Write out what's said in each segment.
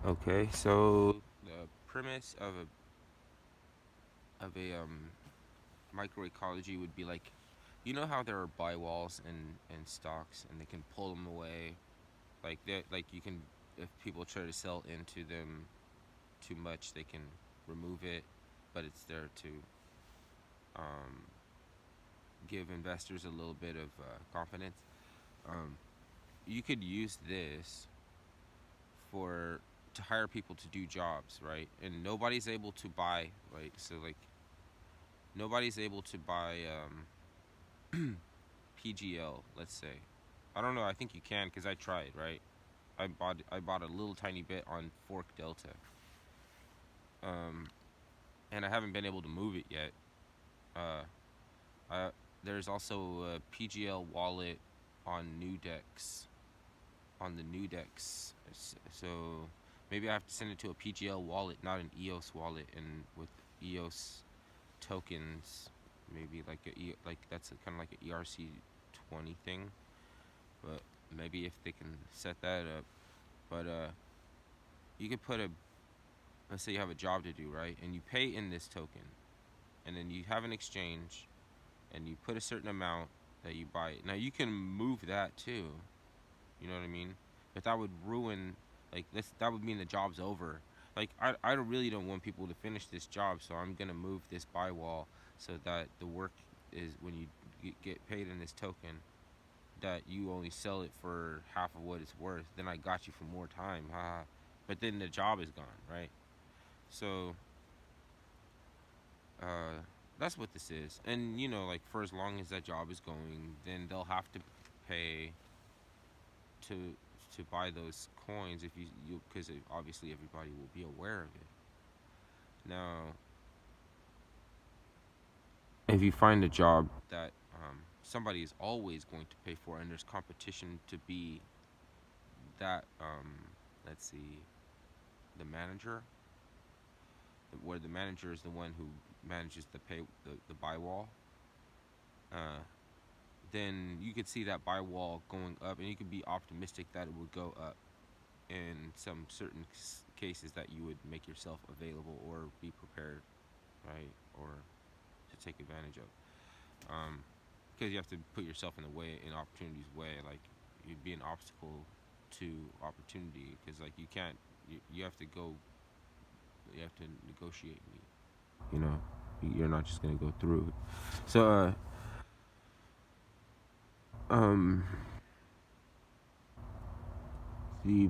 Okay, so the premise of a microecology would be like, you know how there are buy walls and stocks, and they can pull them away, like they like you can, if people try to sell into them too much, they can remove it, but it's there to um, give investors a little bit of confidence. Um, you could use this for to hire people to do jobs, right? And nobody's able to buy, right? So like nobody's able to buy PGL, let's say. I don't know. I think you can because I tried, right? I bought a little tiny bit on Fork Delta, um, and I haven't been able to move it yet. Uh, I, there's also a PGL wallet on Nudex, on the Nudex. So maybe I have to send it to a PGL wallet, not an EOS wallet, and with EOS tokens, maybe like like that's kind of like a ERC20 thing. But maybe if they can set that up, but you could put a, let's say you have a job to do, right, and you pay in this token, and then you have an exchange, and you put a certain amount that you buy. Now you can move that too. You know what I mean? But that would ruin, like this. That would mean the job's over. Like I really don't want people to finish this job, so I'm gonna move this buy wall so that the work is when you get paid in this token, that you only sell it for half of what it's worth. Then I got you for more time, haha. But then the job is gone, right? So uh, that's what this is. And you know, like for as long as that job is going, then they'll have to pay to buy those coins if you because obviously everybody will be aware of it. Now, if you find a job that somebody is always going to pay for, and there's competition to be that, let's see, the manager, where the manager is the one who manages the buy wall, uh, then you could see that buy wall going up, and you could be optimistic that it would go up in some certain cases that you would make yourself available or be prepared, right, or to take advantage of. Because you have to put yourself in the way, in opportunity's way, like you'd be an obstacle to opportunity, because like you can't, you have to go, you have to negotiate me, you know, you're not just gonna go through it. So um the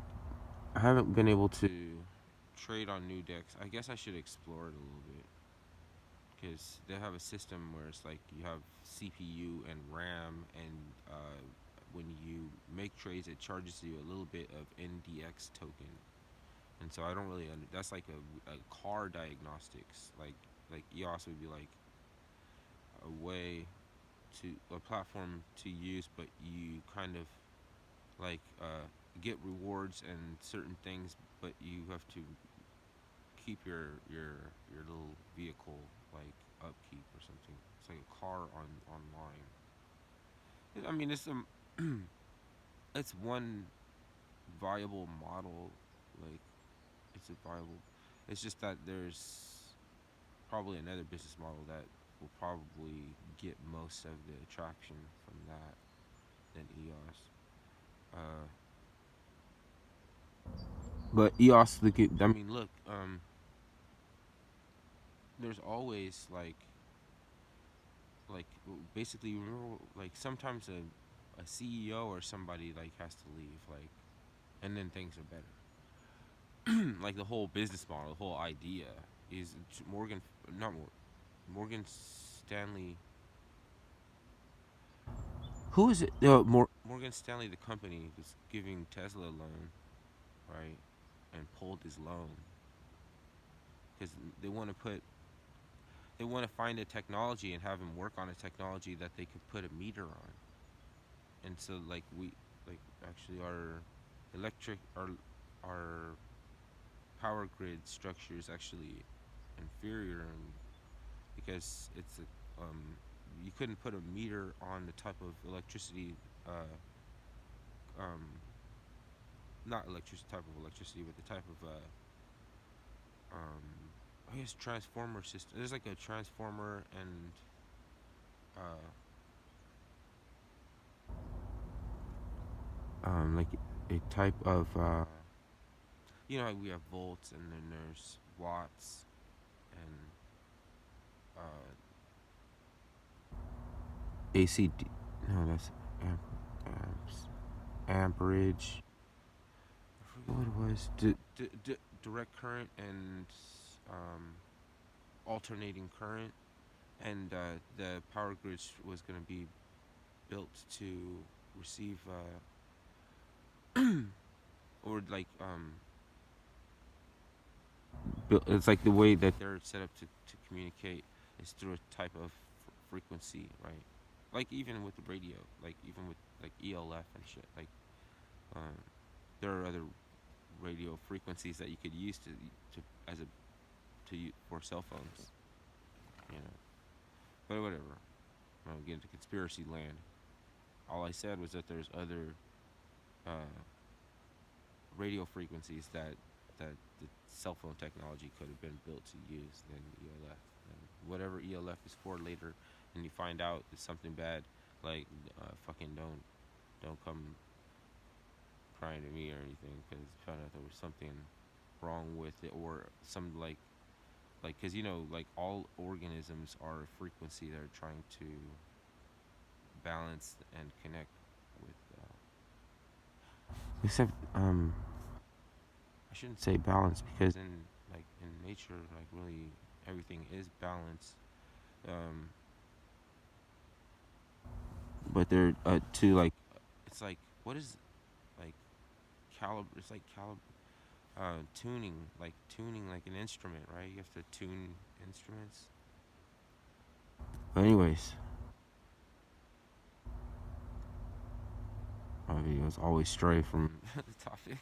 I haven't been able to trade on new decks. I guess I should explore it a little bit, because they have a system where it's like you have CPU and RAM, and when you make trades, it charges you a little bit of NDX token. And so I don't really that's like a car diagnostics, like EOS would be like a way to a platform to use, but you kind of like get rewards and certain things, but you have to keep your little vehicle like upkeep or something. It's like a car on online. I mean, it's it's one viable model. Like it's a viable. It's just that there's probably another business model that will probably get most of the attraction from that than EOS. Uh, but EOS, look at. I mean, look. There's always like basically remember like sometimes a CEO or somebody like has to leave, like, and then things are better. Like the whole business model, the whole idea is Morgan, not Morgan Stanley. Who is it? Morgan Stanley, the company, was giving Tesla a loan, right, and pulled his loan because they want to put they want to find a technology and have him work on a technology that they could put a meter on. And so like we like actually our electric our power grid structure is actually inferior, and because it's a you couldn't put a meter on the type of electricity uh, um, not electricity type of electricity, but the type of I guess transformer system. There's like a transformer and uh like a type of like we have volts and then there's watts and uh ACD. No, that's amps, amperage. I forget what it was. Direct current and um, alternating current, and the power grid was going to be built to receive or like it's like the way that they're set up to communicate is through a type of frequency, right? Like even with the radio, like even with like ELF and shit, like um, there are other radio frequencies that you could use to as a for cell phones, you know. But whatever. I don't get into conspiracy land. All I said was that there's other uh, radio frequencies that the cell phone technology could have been built to use than ELF. And whatever ELF is for later, and you find out it's something bad, like fucking don't come crying to me or anything because found out there was something wrong with it or some like because like all organisms are a frequency that are trying to balance and connect with except I shouldn't say balance because in nature like really everything is balanced um but they're to like it's like what is like it's like tuning like an instrument, right? You have to tune instruments. But anyways, my videos always stray from the topic.